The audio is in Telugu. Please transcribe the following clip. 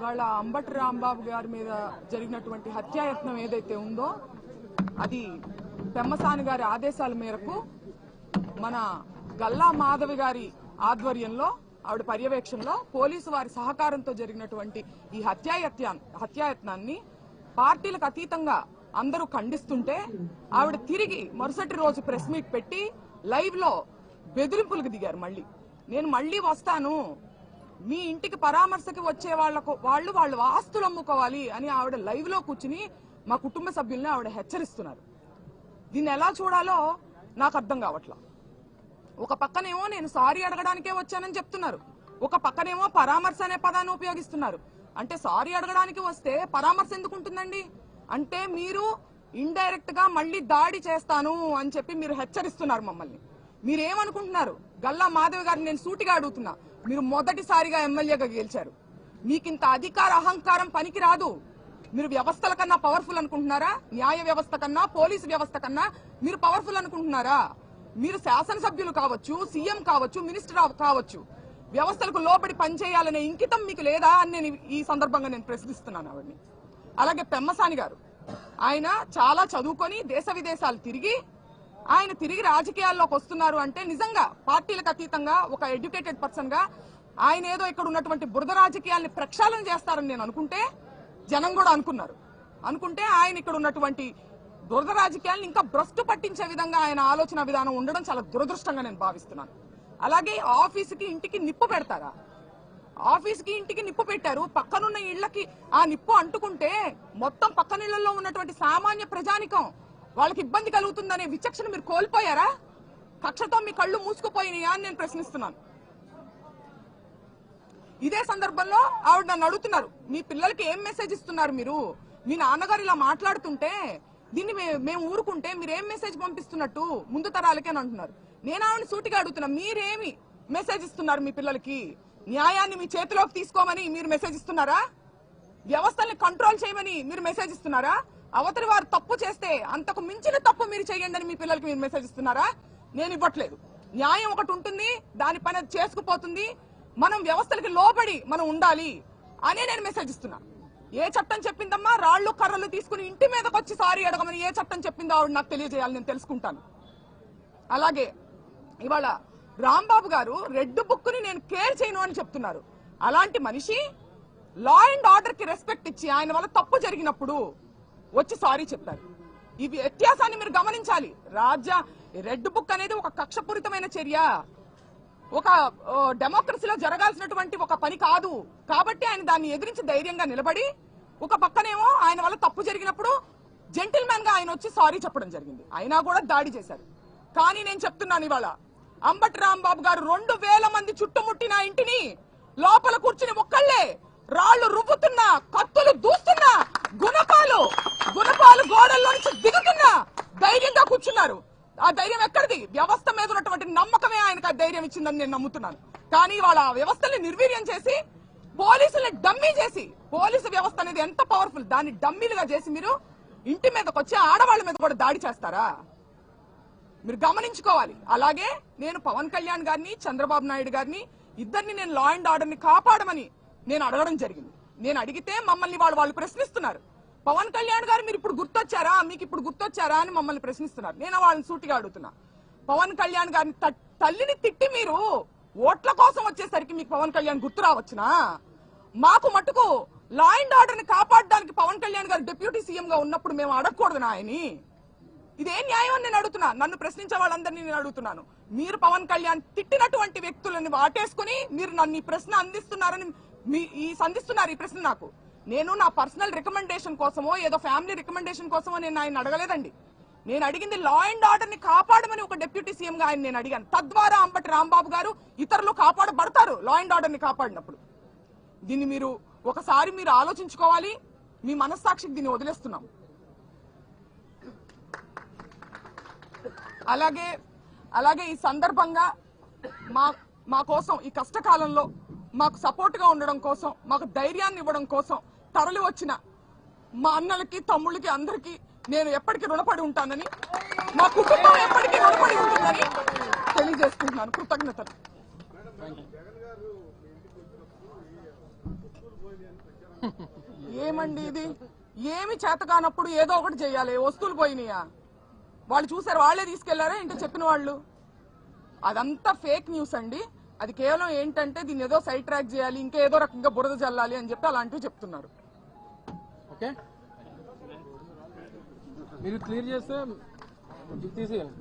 ఇవాళ అంబటి రాంబాబు గారి మీద జరిగినటువంటి హత్యాయత్నం ఏదైతే ఉందో అది పెమ్మసాని గారి ఆదేశాల మేరకు మన గల్లా మాధవి గారి ఆధ్వర్యంలో ఆవిడ పర్యవేక్షణలో పోలీసు వారి సహకారంతో జరిగినటువంటి ఈ హత్యాయత్నాన్ని పార్టీలకు అతీతంగా అందరూ ఖండిస్తుంటే ఆవిడ తిరిగి మరుసటి రోజు ప్రెస్ మీట్ పెట్టి లైవ్ లో బెదిరింపులకు దిగారు. నేను మళ్ళీ వస్తాను, మీ ఇంటికి పరామర్శకి వచ్చే వాళ్ళు ఆస్తులు అమ్ముకోవాలి అని ఆవిడ లైవ్ లో కూర్చుని మా కుటుంబ సభ్యుల్ని ఆవిడ హెచ్చరిస్తున్నారు. దీన్ని ఎలా చూడాలో నాకు అర్థం కావట్లా. ఒక పక్కనేమో నేను సారీ అడగడానికే వచ్చానని చెప్తున్నారు, ఒక పక్కనేమో పరామర్శ అనే పదాన్ని ఉపయోగిస్తున్నారు. అంటే సారీ అడగడానికి వస్తే పరామర్శ ఎందుకు ఉంటుందండి? అంటే మీరు ఇండైరెక్ట్ గా మళ్ళీ దాడి చేస్తాను అని చెప్పి మీరు హెచ్చరిస్తున్నారు మమ్మల్ని. మీరేమనుకుంటున్నారు? గల్లా మాధవి గారిని నేను సూటిగా అడుగుతున్నా, మీరు మొదటిసారిగా ఎమ్మెల్యేగా గెలిచారు, మీకింత అధికార అహంకారం పనికి రాదు. మీరు వ్యవస్థల కన్నా పవర్ఫుల్ అనుకుంటున్నారా? న్యాయ వ్యవస్థ కన్నా, పోలీసు వ్యవస్థ కన్నా మీరు పవర్ఫుల్ అనుకుంటున్నారా? మీరు శాసనసభ్యులు కావచ్చు, సీఎం కావచ్చు, మినిస్టర్ కావచ్చు, వ్యవస్థలకు లోబడి పనిచేయాలనే ఇంకితం మీకు లేదా అని నేను ఈ సందర్భంగా నేను ప్రశ్నిస్తున్నాను ఆవిడని. అలాగే పెమ్మసాని గారు, ఆయన చాలా చదువుకొని దేశ విదేశాలు తిరిగి ఆయన తిరిగి రాజకీయాల్లోకి వస్తున్నారు అంటే నిజంగా పార్టీలకు అతీతంగా ఒక ఎడ్యుకేటెడ్ పర్సన్ గా ఆయన ఏదో ఇక్కడ ఉన్నటువంటి బురద రాజకీయాల్ని ప్రక్షాళన చేస్తారని నేను అనుకుంటే, జనం కూడా అనుకుంటే ఆయన ఇక్కడ ఉన్నటువంటి బురద రాజకీయాలను ఇంకా భ్రష్టు పట్టించే విధంగా ఆయన ఆలోచన విధానం ఉండడం చాలా దురదృష్టంగా నేను భావిస్తున్నాను. అలాగే ఆఫీసుకి ఇంటికి నిప్పు పెడతారా? ఆఫీస్కి ఇంటికి నిప్పు పెట్టారు, పక్కనున్న ఇళ్లకి ఆ నిప్పు అంటుకుంటే మొత్తం పక్కనిళ్లలో ఉన్నటువంటి సామాన్య ప్రజానికం వాళ్ళకి ఇబ్బంది కలుగుతుందనే విచక్షణ మీరు కోల్పోయారా? కక్షతో మీ కళ్ళు మూసుకుపోయినాయా అని నేను ప్రశ్నిస్తున్నాను. ఇదే సందర్భంలో ఆవిడ నన్ను అడుగుతున్నారు, మీ పిల్లలకి ఏం మెసేజ్ ఇస్తున్నారు మీరు? మీ నాన్నగారు ఇలా మాట్లాడుతుంటే దీన్ని మేము ఊరుకుంటే మీరేం మెసేజ్ పంపిస్తున్నట్టు ముందు తరాలకే అని అంటున్నారు. నేను ఆవిడని సూటిగా అడుగుతున్నా, మీరేమి మెసేజ్ ఇస్తున్నారు మీ పిల్లలకి? న్యాయాన్ని మీ చేతిలోకి తీసుకోమని మీరు మెసేజ్ ఇస్తున్నారా? వ్యవస్థల్ని కంట్రోల్ చేయమని మీరు మెసేజ్ ఇస్తున్నారా? అవతలి వారు తప్పు చేస్తే అంతకు మించిన తప్పు మీరు చేయండి అని మీ పిల్లలకి మీరు మెసేజ్ ఇస్తున్నారా? నేను ఇవ్వట్లేదు. న్యాయం ఒకటి ఉంటుంది, దాని పని చేసుకుపోతుంది, మనం వ్యవస్థలకి లోబడి మనం ఉండాలి అనే నేను మెసేజ్ ఇస్తున్నా. ఏ చట్టం చెప్పిందమ్మా రాళ్లు కర్రలు తీసుకుని ఇంటి మీదకి వచ్చి సారీ అడగమని ఏ చట్టం చెప్పిందో ఆవిడ నాకు తెలియజేయాలి, నేను తెలుసుకుంటాను. అలాగే ఇవాళ రాంబాబు గారు రెడ్ బుక్ ని నేను కేర్ చేయను అని చెప్తున్నారు. అలాంటి మనిషి లా అండ్ ఆర్డర్ కి రెస్పెక్ట్ ఇచ్చి ఆయన వల్ల తప్పు జరిగినప్పుడు వచ్చి సారీ చెప్పారు. ఈ వ్యత్యాసాన్ని మీరు గమనించాలి. రెడ్ బుక్ అనేది ఒక కక్షపూరితమైన చర్య, ఒక డెమోక్రసీలో జరగాల్సినటువంటి ఒక పని కాదు. కాబట్టి ఆయన దాన్ని ఎదిరించి ధైర్యంగా నిలబడి, ఒక పక్కనేమో ఆయన వల్ల తప్పు జరిగినప్పుడు జెంటిల్మెన్ గా ఆయన వచ్చి సారీ చెప్పడం జరిగింది. అయినా కూడా దాడి చేశారు. కానీ నేను చెప్తున్నాను, ఇవాళ అంబటి రాంబాబు గారు 2000 మంది చుట్టుముట్టిన ఇంటిని లోపల కూర్చుని ఒక్కళ్లే రాళ్లు రువ్వుతున్నా, కత్తులు దూస్తున్నా, గుణపాలు గోడల్లో నుంచి దిగుతున్నా ధైర్యంగా కూర్చున్నారు. ఆ ధైర్యం ఎక్కడిది? వ్యవస్థ మీద ఉన్నటువంటి నమ్మకమే ఆయనకు ఆ ధైర్యం ఇచ్చిందని నేను నమ్ముతున్నాను. కానీ వాళ్ళ వ్యవస్థల్ని నిర్వీర్యం చేసి, పోలీసుల్ని డమ్మీ చేసి, పోలీసు వ్యవస్థ అనేది ఎంత పవర్ఫుల్, దాన్ని డమ్మీలుగా చేసి మీరు ఇంటి మీదకి వచ్చి ఆడవాళ్ళ మీద కూడా దాడి చేస్తారా? మీరు గమనించుకోవాలి. అలాగే నేను పవన్ కళ్యాణ్ గారిని, చంద్రబాబు నాయుడు గారిని ఇద్దరిని నేను లా అండ్ ఆర్డర్ ని కాపాడమని నేను అడగడం జరిగింది. నేను అడిగితే మమ్మల్ని వాళ్ళు ప్రశ్నిస్తున్నారు. పవన్ కళ్యాణ్ గారు మీరు ఇప్పుడు గుర్తొచ్చారా, మీకు ఇప్పుడు గుర్తొచ్చారా అని మమ్మల్ని ప్రశ్నిస్తున్నారు. నేను వాళ్ళని సూటిగా అడుగుతున్నా, పవన్ కళ్యాణ్ గారిని తల్లిని తిట్టి మీరు ఓట్ల కోసం వచ్చేసరికి మీకు పవన్ కళ్యాణ్ గుర్తు రావచ్చునా? మాకు మటుకు లా అండ్ ఆర్డర్ ని కాపాడడానికి పవన్ కళ్యాణ్ గారు డిప్యూటీ సీఎం గా ఉన్నప్పుడు మేము అడగకూడదు ఆయన్ని? ఇదే న్యాయం అని నేను అడుగుతున్నా. నన్ను ప్రశ్నించే వాళ్ళందరినీ నేను అడుగుతున్నాను, మీరు పవన్ కళ్యాణ్ తిట్టినటువంటి వ్యక్తులను వాటేసుకుని మీరు నన్ను ఈ ప్రశ్న అందిస్తున్నారని సంధిస్తున్నారు. ఈ ప్రశ్న నాకు, నేను నా పర్సనల్ రికమెండేషన్ కోసమో ఏదో ఫ్యామిలీ రికమెండేషన్ కోసమో నేను ఆయన అడగలేదండి. నేను అడిగింది లా అండ్ ఆర్డర్ ని కాపాడమని ఒక డిప్యూటీ సీఎం గా ఆయన నేను అడిగాను. తద్వారా అంబటి రాంబాబు గారు ఇతరులు కాపాడబడతారు లా అండ్ ఆర్డర్ ని కాపాడినప్పుడు. దీన్ని మీరు ఒకసారి మీరు ఆలోచించుకోవాలి. మీ మనస్సాక్షికి దీన్ని వదిలేస్తున్నాం. అలాగే ఈ సందర్భంగా మా కోసం ఈ కష్టకాలంలో మాకు సపోర్ట్ గా ఉండడం కోసం, మాకు ధైర్యాన్ని ఇవ్వడం కోసం తరలి వచ్చిన మా అన్నలకి, తమ్ముళ్ళకి, అందరికీ నేను ఎప్పటికీ రుణపడి ఉంటానని, మా కుటుంబం ఎప్పటికీ రుణపడి ఉంటుందని తెలియజేసుకుంటున్నాను. కృతజ్ఞతలు. ఏమండి ఇది? ఏమి చేత కానప్పుడు ఏదో ఒకటి చెయ్యాలి. వస్తువులు పోయినాయా? వాళ్ళు చూసారు, వాళ్లే తీసుకెళ్లారా ఏంటో చెప్పిన వాళ్ళు? అదంతా ఫేక్ న్యూస్ అండి. అది కేవలం ఏంటంటే దీన్ని ఏదో సైడ్ ట్రాక్ చేయాలి, ఇంకేదో రకంగా బురద చల్లాలి అని చెప్పి అలాంటివి చెప్తున్నారు. ఓకే, మీరు క్లియర్ చేస్తే తీసేయాలి.